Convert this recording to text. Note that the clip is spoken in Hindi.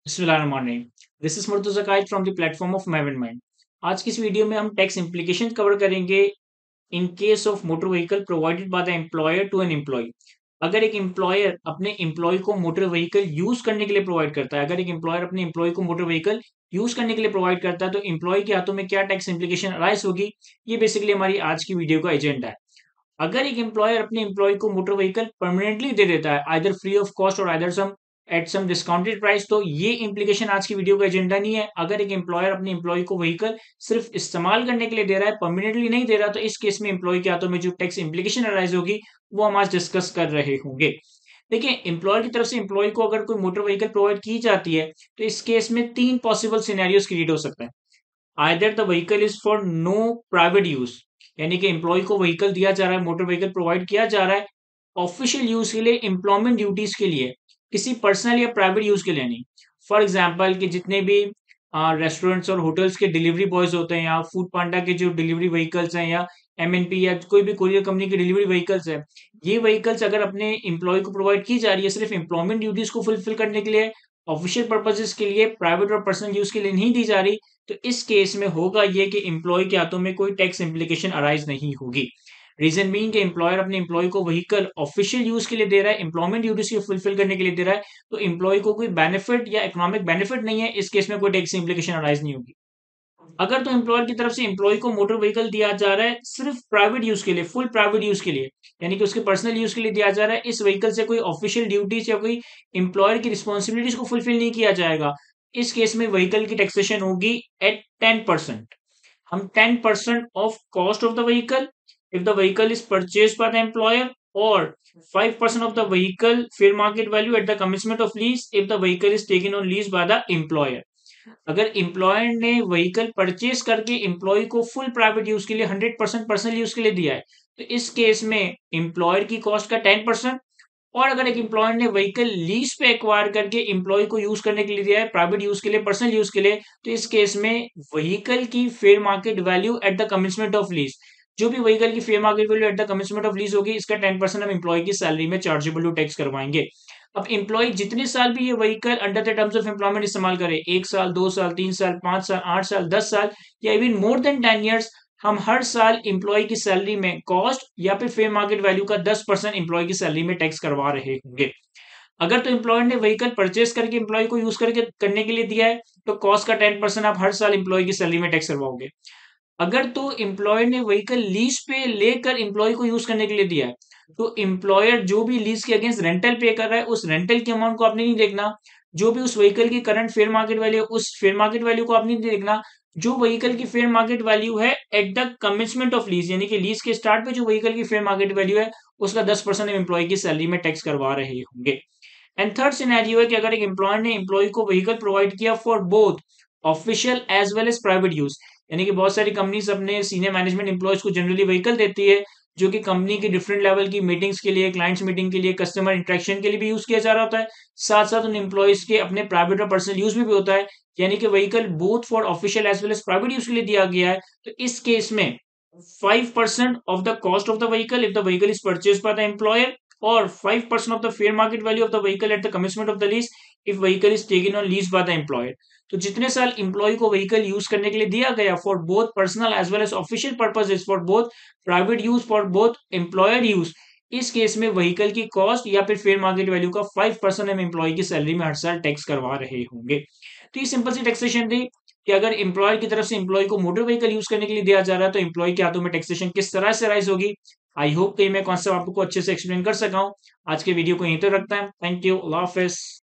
बिस्मिल्लाहिर्रहमानिर्रहीम। This is Murtuza Kaid from the platform of mind mind. आज की इस वीडियो में हम टैक्स इम्प्लीकेशन कवर करेंगे in case of motor vehicle provided by the employer to an employ. अगर एक एम्प्लॉयर अपने एम्प्लॉय को मोटर व्हीकल यूज करने के लिए प्रोवाइड करता है, अगर एक एम्प्लॉयर अपने एम्प्लॉय को मोटर व्हीकल यूज करने के लिए प्रोवाइड करता है, तो एम्प्लॉय के हाथों में क्या टैक्स इम्प्लीकेशन अराइज होगी। ये बेसिकली हमारी आज की वीडियो का एजेंडा है। अगर एक एम्प्लॉयर अपने एम्प्लॉय को मोटर व्हीकल परमानेंटली दे देता है, आइदर फ्री ऑफ कॉस्ट और either some at some discounted price, तो ये इम्प्लीकेशन आज की वीडियो का एजेंडा नहीं है। अगर एक एम्प्लॉयर अपने एम्प्लॉय को व्हीकल सिर्फ इस्तेमाल करने के लिए दे रहा है, परमानेंटली नहीं दे रहा, तो इस केस में एम्प्लॉय के हाथों में जो टैक्स इम्प्लीकेशन अराइज होगी वो हम आज डिस्कस कर रहे होंगे। देखिए, एम्प्लॉयर की तरफ से एम्प्लॉय को अगर कोई मोटर व्हीकल प्रोवाइड की जाती है, तो इस केस में तीन पॉसिबल सिनेरियोस क्रिएट हो सकते हैं। Either the vehicle is for no private use, यानी कि एम्प्लॉय को व्हीकल दिया जा रहा है, मोटर व्हीकल प्रोवाइड किया जा रहा है ऑफिशियल यूज के लिए, एम्प्लॉयमेंट ड्यूटीज के लिए, किसी पर्सनल या प्राइवेट यूज के लिए नहीं। फॉर एग्जाम्पल कि जितने भी रेस्टोरेंट्स और होटल्स के डिलीवरी बॉयज होते हैं, या फूड पांडा के जो डिलीवरी व्हीकल्स हैं, या एमएनपी या कोई भी कुरियर कंपनी की डिलीवरी व्हीकल्स है, ये व्हीकल्स अगर अपने एम्प्लॉय को प्रोवाइड की जा रही है सिर्फ एम्प्लॉयमेंट ड्यूटीज को फुलफिल करने के लिए, ऑफिशियल पर्पजेस के लिए, प्राइवेट और पर्सनल यूज के लिए नहीं दी जा रही, तो इस केस में होगा ये कि एम्प्लॉय के हाथों में कोई टैक्स इम्प्लीकेशन अराइज नहीं होगी। रीजन बीइंग कि एम्प्लॉयर अपने एम्प्लॉय को व्हीकल ऑफिशियल यूज के लिए दे रहा है, एम्प्लॉयमेंट ड्यूटीज को फुलफिल करने के लिए दे रहा है, तो एम्प्लॉय को कोई बेनिफिट या इकोनॉमिक बेनिफिट नहीं है, इस केस में कोई टैक्स इम्प्लीकेशन अराइज नहीं होगी। अगर तो एम्प्लॉयर की तरफ से एम्प्लॉय को मोटर व्हीकल दिया जा रहा है सिर्फ प्राइवेट यूज के लिए, फुल प्राइवेट यूज के लिए, यानी कि उसके पर्सनल यूज के लिए दिया जा रहा है, इस व्हीकल से कोई ऑफिशियल ड्यूटीज या कोई एम्प्लॉयर की रिस्पॉन्सिबिलिटीज को फुलफिल नहीं किया जाएगा, इस केस में व्हीकल की टैक्सेशन होगी एट 10%। हम 10% of cost of the vehicle if the vehicle is purchased by the employer, or 5% of the vehicle fair market value at the commencement of lease if the vehicle is taken on lease by the employer। अगर एम्प्लॉयर ने व्हीकल परचेज करके एम्प्लॉय को फुल प्राइवेट यूज के लिए 100% पर्सनल यूज के लिए दिया है, तो इस केस में एम्प्लॉयर की कॉस्ट का 10%। और अगर एक एम्प्लॉयर ने व्हीकल लीज पे एक्वायर करके एम्प्लॉय को यूज करने के लिए दिया है, प्राइवेट यूज के लिए, पर्सनल यूज के लिए, तो इस केस में व्हीकल की fair market value at the commencement of lease, जो भी व्हीकल की fair market value at the commencement of lease होगी, इसका 10% हम एम्प्लॉय की सैलरी में चार्जेबल टू टैक्स करवाएंगे। अब एम्प्लॉय जितने साल भी ये vehicle under the terms of employment इस्तेमाल करे, 1 साल, 2 साल, 3 साल, 5 साल, 8 साल, 10 साल, या इवन मोर देन 10 ईयर्स, हम हर साल एम्प्लॉय की सैलरी में कॉस्ट या फिर फेयर मार्केट वैल्यू का 10% एम्प्लॉय की सैलरी में टैक्स करवा रहे होंगे। अगर तो एम्प्लॉयर ने व्हीकल परचेज करके एम्प्लॉय को यूज करके करने के लिए दिया है, तो कॉस्ट का 10% आप हर साल एम्प्लॉय की सैलरी में टैक्स करवाओगे। अगर तो एम्प्लॉयर ने व्हीकल लीज पे लेकर एम्प्लॉय को यूज करने के लिए दिया है, तो एम्प्लॉयर जो भी लीज के अगेंस्ट रेंटल पे कर रहा है, उस रेंटल के अमाउंट को आपने नहीं देखना। जो भी उस व्हीकल की करंट फेयर मार्केट वैल्यू है, उस फेयर मार्केट वैल्यू को आपने नहीं देखना। जो व्हीकल की फेयर मार्केट वैल्यू है at the commencement of lease, यानी कि लीज के स्टार्ट पे जो व्हीकल की फेयर मार्केट वैल्यू है, उसका 10% एम्प्लॉय की सैलरी में टैक्स करवा रहे होंगे। एंड थर्ड सिनेरियो है कि अगर एक एम्प्लॉयर ने एम्प्लॉय को व्हीकल प्रोवाइड किया for both official as well as private use, यानी कि बहुत सारी कंपनीज अपने सीनियर मैनेजमेंट एम्प्लॉयज को जनरली व्हीकल देती है, जो कि कंपनी की डिफरेंट लेवल की मीटिंग्स के लिए, क्लाइंट्स मीटिंग के लिए, कस्टमर इंटरेक्शन के लिए भी यूज किया जा रहा होता है। साथ साथ उन एम्प्लॉयज के अपने प्राइवेट और पर्सनल यूज में भी होता है, यानी कि vehicle both for official as well as private use के लिए दिया गया है। तो इस केस में 5% of the cost of the vehicle if the vehicle is purchased by the employer, or 5% of the fair market value of the vehicle at the commencement of the lease if vehicle is taken on lease by the employer। तो जितने साल एम्प्लॉय को व्हीकल यूज करने के लिए दिया गया for both personal as well as official purposes, for both private use, for both employer use, इस केस में व्हीकल की कॉस्ट या फिर फेयर मार्केट वैल्यू का 5% हम एम्प्लॉय की सैलरी में हर साल टैक्स करवा रहे होंगे। तो ये सिंपल सी टैक्सेशन थी कि अगर एम्प्लॉयर की तरफ से एम्प्लॉय को मोटर व्हीकल यूज करने के लिए दिया जा रहा है, तो एम्प्लॉय के हाथों में टैक्सेशन किस तरह से राइज होगी। आई होप कि मैं कॉन्सेप्ट आपको अच्छे से एक्सप्लेन कर सका हूं। आज के वीडियो को यहीं तक रखता है। Thank you, Allah Hafiz.